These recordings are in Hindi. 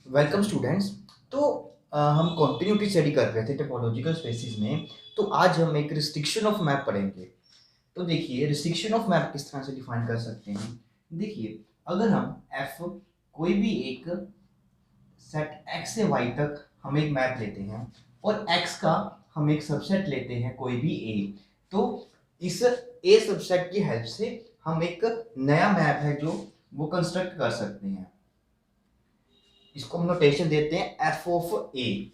Welcome students. तो हम कंटिन्यूटी स्टडी कर रहे थे टोपोलॉजिकल स्पेसिस में। तो आज हम एक रिस्ट्रिक्शन ऑफ मैप पढ़ेंगे। तो देखिए, रिस्ट्रिक्शन ऑफ मैप किस तरह से डिफाइन कर सकते हैं। देखिए, अगर हम एफ कोई भी एक सेट एक्स से वाई तक हम एक मैप लेते हैं और एक्स का हम एक सबसेट लेते हैं कोई भी ए, तो इस ए सबसेट की हेल्प से हम एक नया मैप है जो वो कंस्ट्रक्ट कर सकते हैं। इसको हम नोटेशन देते हैं एफ ऑफ ए।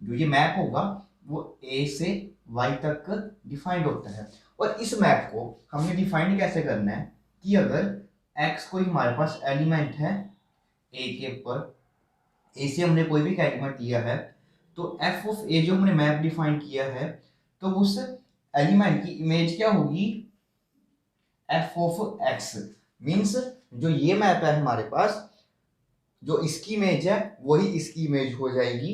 जो ये मैप होगा वो ए से वाई तक डिफाइंड होता है। और इस मैप को हमने डिफाइंड कैसे करना है कि अगर एक्स कोई हमारे पास एलिमेंट है ए के ऊपर, ए से हमने कोई भी एलिमेंट लिया है, तो एफ ऑफ ए जो हमने मैप डिफाइन किया है, तो उस एलिमेंट की इमेज क्या होगी, एफ ऑफ एक्स। मीन्स जो ये मैप है हमारे पास, जो इसकी इमेज है वही इसकी इमेज हो जाएगी।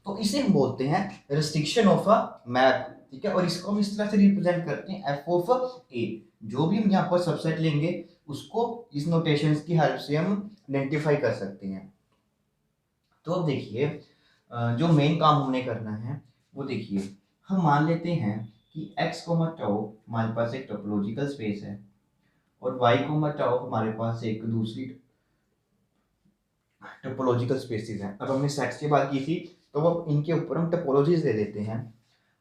तो इसे हम बोलते हैं रिस्ट्रिक्शन ऑफ अ मैप। ठीक है, और इसको हम इस तरह से रिप्रेजेंट करते हैं एफ ऑफ ए। जो भी हम यहाँ पर सबसेट लेंगे उसको इस नोटेशंस की हेल्प से हम आइडेंटिफाई कर सकते हैं। तो अब देखिए, जो मेन काम हमने करना है वो देखिए, हम मान लेते हैं कि x टाउ हमारे पास एक टोपोलॉजिकल स्पेस है और y टाउ हमारे पास एक दूसरी टोपोलॉजिकल स्पेसिस हैं। अब हमने सेट्स की बात की थी, तो अब इनके ऊपर हम टोपोलॉजीज दे देते हैं।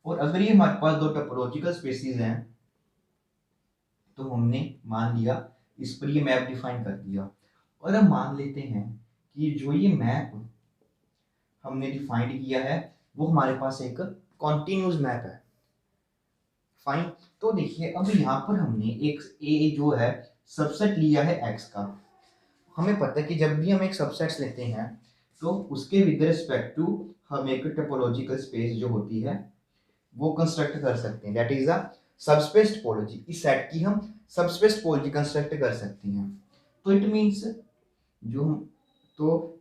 और अगर ये हमारे पास दो टोपोलॉजिकल स्पेसिस हैं, तो हमने मान लिया इस पर ये मैप डिफाइन कर दिया। और हम मान लेते हैं कि जो ये मैप हमने डिफाइंड किया है वो हमारे पास एक कॉन्टिन्यूस मैप है। फाइन। तो देखिए, अब यहाँ पर हमने एक ए जो है सबसेट लिया है एक्स का। हमें पता है कि जब भी हम एक सबसेट्स लेते हैं तो उसके विद रिस्पेक्ट टू हम एक टोपोलॉजिकल स्पेस जो होती है वो कंस्ट्रक्ट कर सकते हैं। That is a subspace topology. इस सेट की हम सबस्पेस टोपोलॉजी कंस्ट्रक्ट कर सकते हैं। तो इट मींस जो हम, तो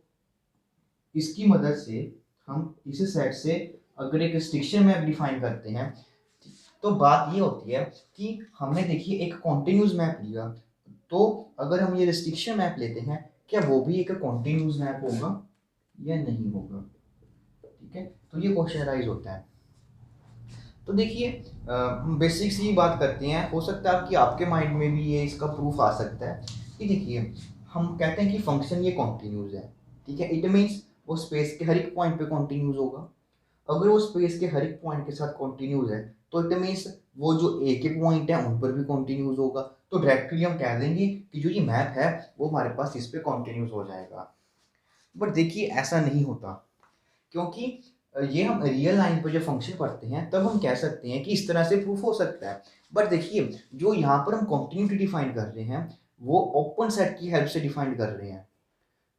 इसकी मदद से हम इस सेट से अगर एक रिस्ट्रिक्शन मैप डिफाइन करते हैं, तो बात ये होती है कि हमने देखिए एक कॉन्टिन्यूस मैप लिया, तो अगर हम ये रिस्ट्रिक्शन मैप लेते हैं, क्या वो भी एक कॉन्टिन्यूस मैप होगा या नहीं होगा। ठीक है, तो ये क्वेश्चन राइज होता है। तो देखिए, बेसिक सी बात करते हैं। हो सकता है कि आपके माइंड में भी ये इसका प्रूफ आ सकता है कि देखिए, हम कहते हैं कि फंक्शन ये कॉन्टिन्यूस है। ठीक है, इट मीन्स वो स्पेस के हर एक पॉइंट पे कॉन्टिन्यूस होगा। अगर वो स्पेस के हर एक पॉइंट के साथ कॉन्टिन्यूस है, तो इट मीन्स वो जो ए के पॉइंट है उन पर भी कॉन्टिन्यूस होगा। तो डायरेक्टली हम कह देंगे कि जो ये मैप है वो हमारे पास इस पे कॉन्टिन्यूस हो जाएगा। बट देखिए, ऐसा नहीं होता, क्योंकि ये हम रियल लाइन पर जो फंक्शन पढ़ते हैं तब हम कह सकते हैं कि इस तरह से प्रूफ हो सकता है। बट देखिए, जो यहाँ पर हम कॉन्टिन्यूटी डिफाइन कर रहे हैं वो ओपन सेट की हेल्प से डिफाइन कर रहे हैं।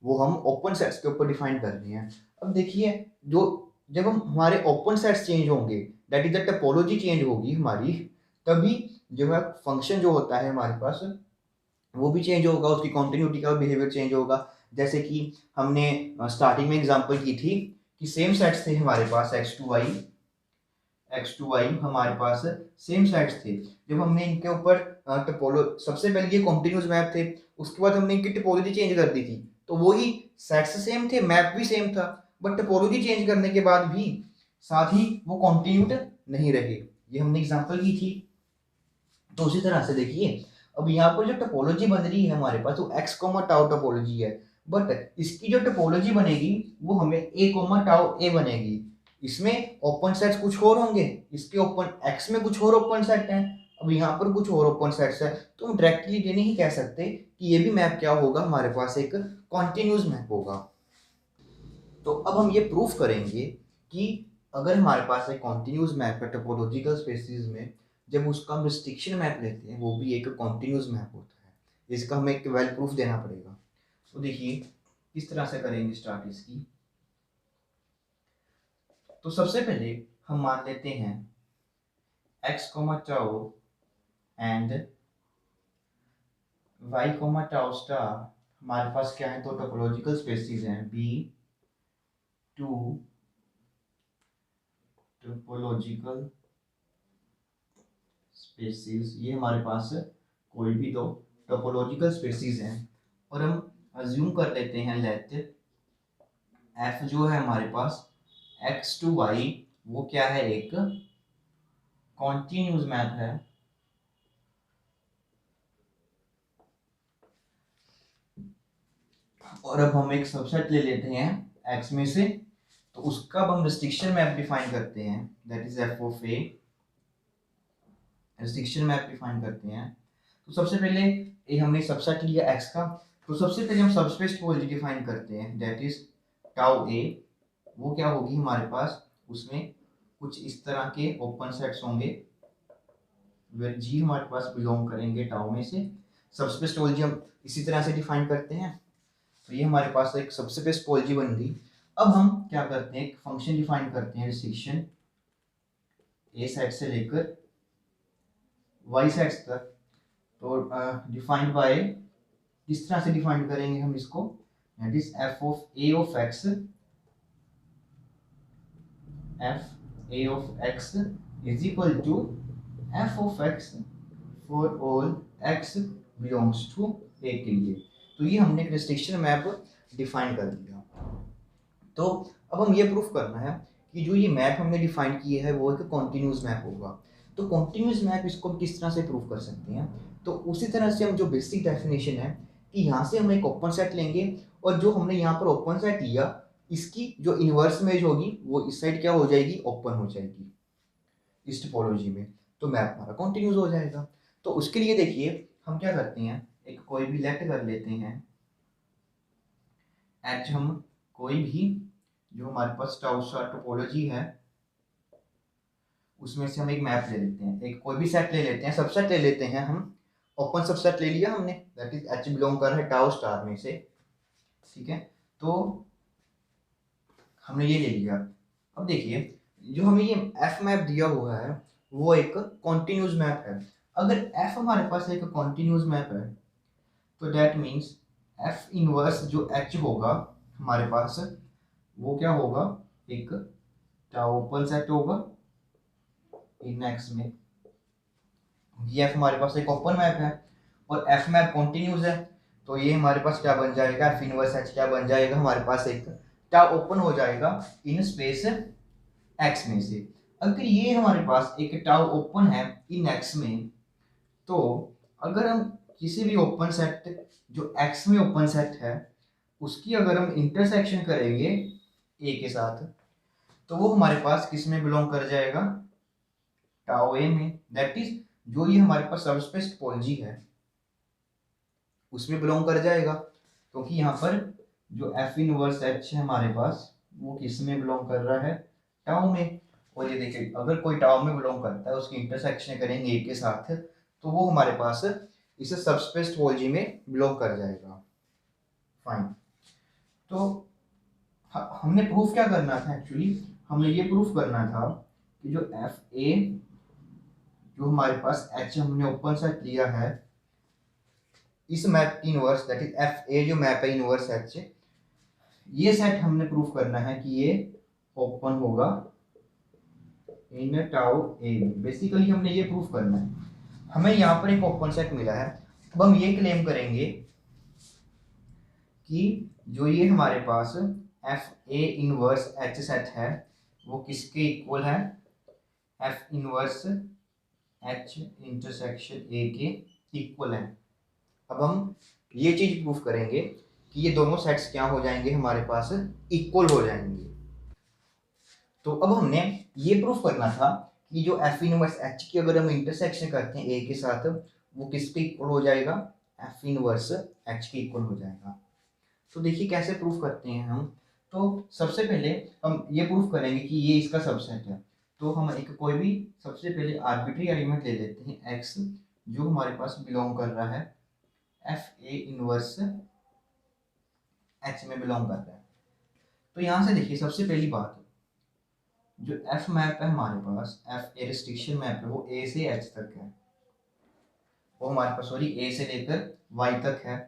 वो हम ओपन सेट्स के ऊपर डिफाइन कर रहे हैं। अब देखिए, जो जब हम हमारे ओपन सेट्स चेंज होंगे, that is the topology change होगी हमारी, तभी जो है फंक्शन जो होता है हमारे पास वो भी चेंज होगा, उसकी कॉन्टिन्यूटी का बिहेवियर चेंज होगा। जैसे कि हमने स्टार्टिंग में एग्जांपल की थी कि सेम सेट्स थे हमारे पास एक्स टू वाई हमारे पास सेम सेट्स थे। जब हमने इनके ऊपर टोपोलो सबसे पहले ये कॉन्टिन्यूस मैप थे, उसके बाद हमने इनकी टोपोलॉजी चेंज कर दी थी, तो वही सेट्स सेम थे, मैप भी सेम था, बट टोपोलॉजी चेंज करने के बाद भी साथ ही वो कॉन्टिन्यूट नहीं रहे। ये हमने एग्जांपल की थी। तो उसी तरह से देखिए, अब यहाँ पर जो टोपोलॉजी बन रही है हमारे पास वो एक्स कोमा टाउ टोपोलॉजी है। बट इसकी जो टोपोलॉजी बनेगी वो हमें ए कोमा टाउ ए बनेगी। इसमें ओपन सेट्स कुछ और होंगे, इसके ओपन एक्स में कुछ और ओपन सेट हैं, अब यहाँ पर कुछ और ओपन सेट्स है। तो हम डायरेक्टली ये नहीं कह सकते कि ये भी मैप क्या होगा, हमारे पास एक कॉन्टिन्यूस मैप होगा। तो अब हम ये प्रूफ करेंगे कि अगर हमारे पास एक कॉन्टिन्यूस मैप है टोपोलॉजिकल स्पेसिस में, जब उसका हम रिस्ट्रिक्शन मैप लेते हैं वो भी एक कॉन्टिन्यूस मैप होता है। इसका हमें एक वेल प्रूफ देना पड़ेगा। तो देखिए, किस तरह से करेंगे स्टार्ट इसकी। तो सबसे पहले हम मान लेते हैं X comma tau and Y comma tau star हमारे पास क्या है, तो टोपोलॉजिकल स्पेसिस हैं बी टू टोपोलॉजिकल स्पेसिस। ये हमारे पास कोई भी दो टोपोलॉजिकल स्पेसिस हैं और हम अज्यूम कर लेते हैं लेट एफ जो है हमारे पास एक्स टू वाई वो क्या है, एक कॉन्टिन्यूस मैप है। और अब हम एक सबसेट ले लेते हैं एक्स में से, तो उसका अब हम रिस्ट्रिक्शन मैप डिफाइन करते हैं, that is f of A. Restriction map define करते हैं। तो सबसे पहले ये हमने सबसेट लिया एक्स का, तो सबसे पहले हम सबस्पेस टोपोलॉजी डिफाइन करते हैं, दैट इज टाउ ए। वो क्या होगी हमारे पास, उसमें कुछ इस तरह के ओपन सेट्स होंगे वेयर जी हमारे पास बिलोंग करेंगे टाउ में से। सबस्पेस टोपोलॉजी हम इसी तरह से डिफाइन करते हैं। तो ये हमारे पास एक सबस्पेस टोपोलॉजी बन गई। अब हम क्या करते हैं, एक फंक्शन डिफाइन करते हैं रिस्ट्रिक्शन ए सेट से लेकर वाई सेट्स तक। तो डिफाइंड बाय, किस तरह से डिफाइन करेंगे हम इसको, that is f of A of x, f A of x is equal to f of x for all x belongs to A के लिए। तो ये हमने एक रिस्ट्रिक्शन मैप डिफाइन कर दिया। तो अब हम ये प्रूफ करना है कि जो ये मैप हमने डिफाइन किया है वो एक कॉन्टिन्यूस मैप होगा। तो कॉन्टिन्यूस मैप इसको हम किस तरह से प्रूफ कर सकते हैं, तो उसी तरह से हम जो बेसिक डेफिनेशन है कि यहाँ से हम एक ओपन सेट लेंगे और जो हमने यहाँ पर ओपन सेट लिया इसकी जो इनवर्स इमेज होगी वो इस साइड क्या हो जाएगी, ओपन हो जाएगी इस टोपोलॉजी में। तो मैप हमारा कॉन्टिन्यूस हो जाएगा। तो उसके लिए देखिए हम क्या करते हैं, एक कोई भी लेट कर लेते हैं एच, हम कोई भी जो हमारे पास टाउ स्टार टोपोलॉजी है उसमें से हम एक मैप ले लेते हैं, एक कोई भी सेट ले लेते हैं, सबसेट ले लेते हैं हम। ओपन सबसेट ले लिया हमने, दैट इज एच बिलोंग कर रहा है टाउ स्टार में से, ठीक है। तो हमने ये ले लिया। अब देखिए जो हमें ये एफ मैप दिया हुआ है वो एक कॉन्टिन्यूस मैप है। अगर एफ हमारे पास एक कॉन्टिन्यूस मैप है तो दैट मीन्स एफ इनवर्स जो एच होगा हमारे पास वो क्या होगा, एक टाउ ओपन सेट होगा इन एक्स में। ये एफ हमारे पास एक ओपन मैप है और एफ मैप कॉन्टिन्यूस है, तो ये हमारे पास क्या बन जाएगा, एफ इनवर्स एच क्या बन जाएगा हमारे पास, एक टाउ ओपन हो जाएगा इन स्पेस एक्स में से। अगर ये हमारे पास एक टाउ ओपन है इन एक्स में, तो अगर हम किसी भी ओपन सेट जो एक्स में ओपन सेट है उसकी अगर हम इंटरसेक्शन करेंगे ए के साथ, तो वो हमारे पास किस में बिलोंग कर जाएगा, टाउ ए में। दैट इज जो ये हमारे पास सबस्पेस टोपोलॉजी है उसमें बिलोंग कर जाएगा, क्योंकि यहाँ पर जो एफ इनवर्स एच है हमारे पास वो किस में बिलोंग कर रहा है, टाउ में। और ये देखिए अगर कोई टाउ में बिलोंग करता है उसकी इंटरसेक्शन करेंगे ए के साथ तो वो हमारे पास इस सबस्पेस टोपोलॉजी में बिलोंग कर जाएगा। फाइन। तो हमने प्रूफ क्या करना था, एक्चुअली हमने ये प्रूफ करना था कि जो एफ ए जो हमारे पास एच हमने ओपन सेट लिया है इस मैप की inverse, that is F A जो मैप है इनवर्स एच, ये सेट हमने प्रूफ करना है कि ये ओपन होगा इन टाउ ए। बेसिकली हमने ये प्रूफ करना है, हमें यहाँ पर एक ओपन सेट मिला है। अब हम ये क्लेम करेंगे कि जो ये हमारे पास f A inverse H set है वो किसके इक्वल है, f inverse H intersection A के इक्वल है। अब हम ये चीज प्रूफ करेंगे कि ये दोनों सेट्स क्या हो जाएंगे हमारे पास, इक्वल हो जाएंगे। तो अब हमने ये प्रूफ करना था कि जो एफ इनवर्स एच की अगर हम इंटरसेक्शन करते हैं ए के साथ वो किसके इक्वल हो जाएगा, एफ इनवर्स एच के इक्वल हो जाएगा। तो देखिए कैसे प्रूफ करते हैं हम। तो सबसे पहले हम ये प्रूफ करेंगे कि ये इसका सबसेट है। तो हम एक कोई भी सबसे पहले आर्बिट्री एलिमेंट ले लेते हैं एक्स जो हमारे पास बिलोंग कर रहा है एफ ए इनवर्स एच में बिलोंग कर रहा है। तो यहाँ से देखिए सबसे पहली बात, जो एफ मैप है हमारे पास, एफ ए रिस्ट्रिक्शन मैप है वो ए से एच तक है, वो हमारे पास सॉरी ए से लेकर वाई तक है।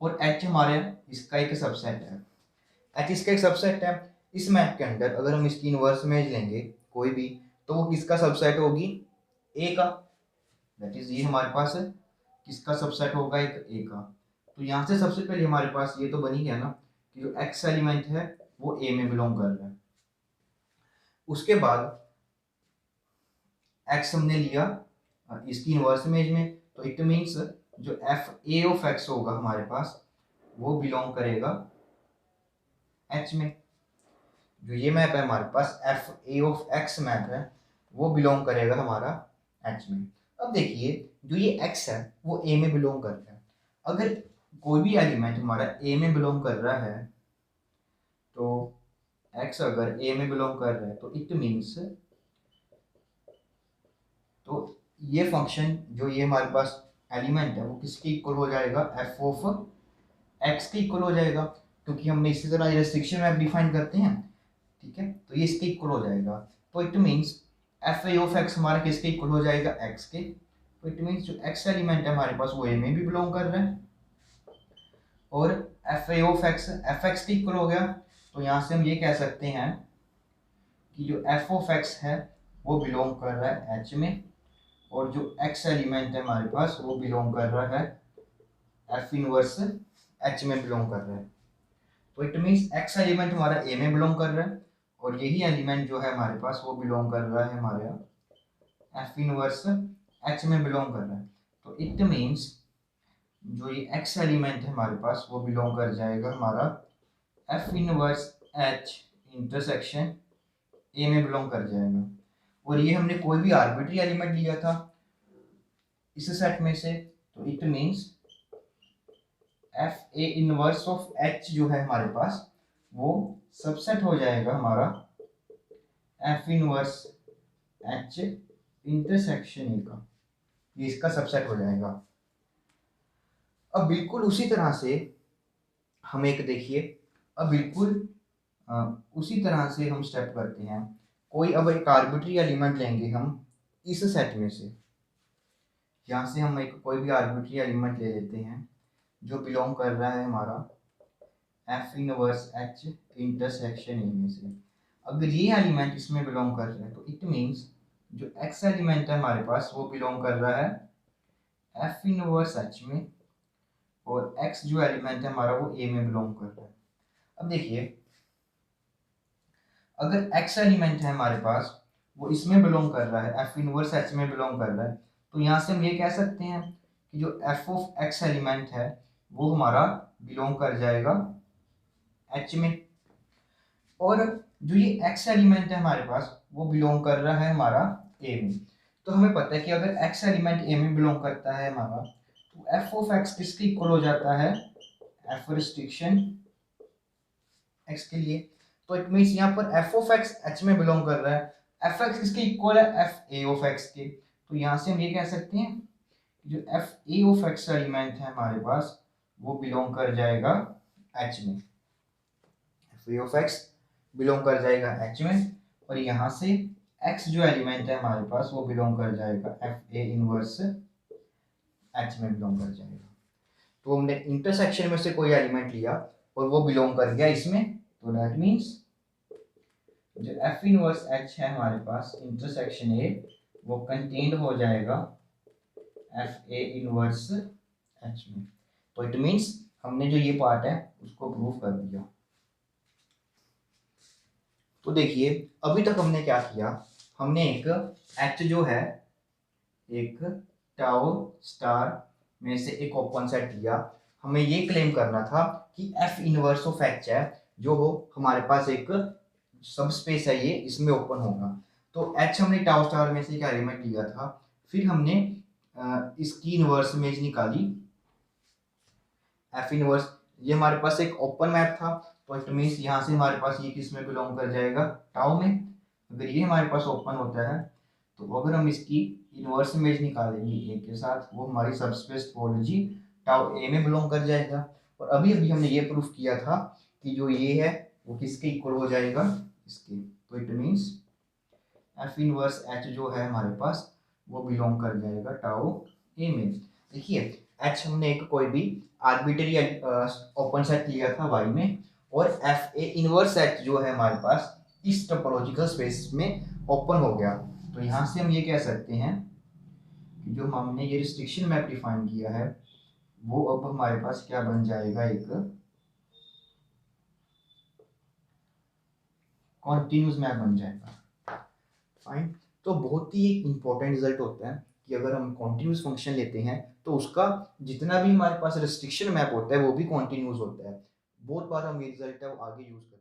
और एच हमारे इसका एक सबसेट है, एच इसका एक सबसेट है। इस मैप के अंदर अगर हम इसकी इनवर्स इमेज लेंगे कोई भी तो वो किसका सबसेट होगी, ए का। दैट इज ये हमारे पास किसका सबसेट होगा, एक ए का। तो यहाँ से सबसे पहले हमारे पास ये तो बन ही गया ना कि जो x एलिमेंट है वो A में बिलोंग कर रहा है। उसके बाद x हमने लिया इसकी इनवर्स इमेज में, तो इट मीन्स जो एफ ए ऑफ एक्स होगा हमारे पास वो बिलोंग करेगा h में। जो ये मैप है हमारे पास f A of x map है वो बिलोंग करेगा हमारा h में। अब देखिए जो ये x है वो a में बिलोंग कर रहा है। अगर कोई भी एलिमेंट हमारा a में बिलोंग कर रहा है तो x अगर a में बिलोंग कर रहा है तो इट मीन्स तो ये फंक्शन जो ये हमारे पास एलिमेंट है वो किसके इक्वल हो जाएगा, एफ ऑफ एक्स के इक्वल हो जाएगा, क्योंकि हमने इसी तरह रेस्ट्रिक्शन मैप डिफाइन करते हैं, ठीक है। तो ये इसके इक्वल हो जाएगा, तो it means F A of x हमारा किसके इक्वल हो जाएगा, एक्स के। तो इट मीन्स जो एक्स एलिमेंट है हमारे पास वो ए में भी बिलोंग कर रहा है और F A of x F x के इक्वल हो गया। तो यहाँ से हम ये कह सकते हैं कि जो एफ ऑफ एक्स है वो बिलोंग कर रहा है एच में और जो x एलिमेंट है हमारे पास वो बिलोंग कर रहा है f इनवर्स h में बिलोंग कर रहा है। तो इट मींस x एलिमेंट हमारा a में बिलोंग कर रहा है और यही एलिमेंट जो है हमारे पास वो बिलोंग कर रहा है हमारा f इनवर्स h में बिलोंग कर रहा है। तो इट मींस जो ये x एलिमेंट है हमारे पास वो बिलोंग कर जाएगा हमारा f inverse h intersection a में बिलोंग कर जाएगा। और ये हमने कोई भी आर्बिट्री एलिमेंट लिया था इस सेट में से, तो it means F A inverse of H जो है हमारे पास वो सबसेट हो जाएगा हमारा एफ इनवर्स एच इंटरसेक्शन ए का, ये इसका सबसेट हो जाएगा। अब बिल्कुल उसी तरह से हम एक देखिए, अब बिल्कुल उसी तरह से हम स्टेप करते हैं। कोई अब एक आर्बिट्री एलिमेंट लेंगे हम इस सेट में से, यहाँ से हम एक कोई भी आर्बिट्री एलिमेंट ले लेते हैं जो बिलोंग कर रहा है हमारा एफ इनवर्स एच इंटरसेक्शन ए में से। अगर ये एलिमेंट इसमें बिलोंग कर रहा है तो इट मींस जो एक्स एलिमेंट है हमारे पास वो बिलोंग कर रहा है एफ इनवर्स एच में और एक्स जो एलिमेंट है हमारा वो ए में बिलोंग कर रहा है। अब देखिए अगर x एलिमेंट है हमारे पास वो इसमें बिलोंग कर रहा है f इनवर्स h में बिलोंग कर रहा है, तो यहाँ से हम ये कह सकते हैं कि जो f ऑफ x एलिमेंट है वो हमारा बिलोंग कर जाएगा h में और जो ये x एलिमेंट है हमारे पास वो बिलोंग कर रहा है हमारा a में। तो हमें पता है कि अगर x एलिमेंट a में बिलोंग करता है हमारा तो f ऑफ x किसके इक्वल हो जाता है, f रिस्ट्रिक्शन x के लिए। तो इट मींस यहाँ पर f ऑफ x h में बिलोंग कर रहा है, f x किसके इक्वल है, f a ऑफ x के। तो यहाँ से हम ये कह सकते हैं जो f a of x element है हमारे पास वो बिलोंग कर जाएगा h में, f a of x belong कर जाएगा h में और यहाँ से x जो एलिमेंट है हमारे पास वो बिलोंग कर जाएगा f a इनवर्स h में बिलोंग कर जाएगा। तो हमने इंटरसेक्शन में से कोई एलिमेंट लिया और वो बिलोंग कर गया इसमें, तो दैट मीन्स जो f इनवर्स h है हमारे पास इंटरसेक्शन a वो कंटेन्ड हो जाएगा f a इनवर्स h में। तो इट मीन्स हमने जो ये पार्ट है उसको प्रूव कर दिया। तो देखिए अभी तक हमने क्या किया, हमने एक h जो है एक टाउ स्टार में से एक ओपन सेट लिया। हमें ये क्लेम करना था कि f इनवर्स ऑफ h है जो हो हमारे पास एक सब स्पेस है ये इसमें ओपन होगा। तो h हमने टाउ स्टार में से एक एलिमेंट लिया था, फिर हमने इसकी इनवर्स इमेज निकाली f इनवर्स, ये हमारे पास एक ओपन मैप था तो इट मींस यहाँ से हमारे पास ये किस में बिलोंग कर जाएगा, टाउ में। अगर ये हमारे पास ओपन होता है तो अगर हम इसकी इनवर्स इमेज निकालेंगे ए के साथ वो हमारी सबस्पेस टोपोलॉजी टाउ ए में बिलोंग कर जाएगा। और अभी अभी हमने ये प्रूफ किया था कि जो ये है वो किसके इक्वल हो जाएगा, इसके। तो it means F inverse H जो है हमारे पास वो बिलोंग कर जाएगा टाउ ए में। देखिए एच हमने एक कोई भी आर्बिट्री ओपन सेट लिया था वाई में और एफ ए इनवर्स एच जो है हमारे पास इस टोपोलॉजिकल स्पेस में ओपन हो गया। तो यहाँ से हम ये कह सकते हैं कि जो हमने ये रिस्ट्रिक्शन मैप डिफाइन किया है वो अब हमारे पास क्या बन जाएगा, एक कॉन्टिन्यूस मैप बन जाएगा। फाइन। तो बहुत ही इंपॉर्टेंट रिजल्ट होता है कि अगर हम कॉन्टिन्यूस फंक्शन लेते हैं तो उसका जितना भी हमारे पास रिस्ट्रिक्शन मैप होता है वो भी कॉन्टिन्यूस होता है। बहुत बार हम ये रिजल्ट है वो आगे यूज करते हैं।